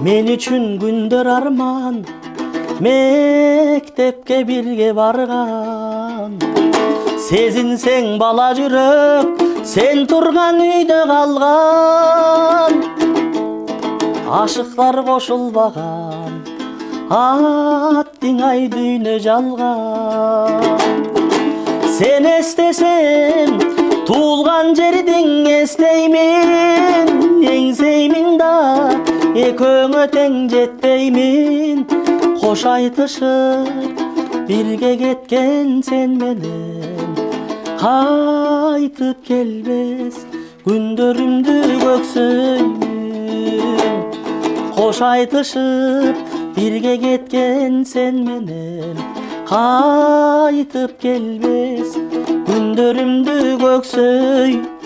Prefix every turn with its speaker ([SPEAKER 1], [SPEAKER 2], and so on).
[SPEAKER 1] Men üçün күндөр арман, мектепке бирге барган. Сезинсең бала жүрөк, сен турган үйдө калган. Ашыктар кошулбаган, аттың ай дүйнө жалган. Сен эстесем, туулган жердиң эстеймин, эңсеймин да, экөөңө тең жетпеймин. Кош айтышып, бирге кеткен сен менен, кайтып келбес күндөрүмдү көксөймүн. Кош айтышып, бирге кеткен сен менен, кайтып келбес күндөрүмдү көксөймүн.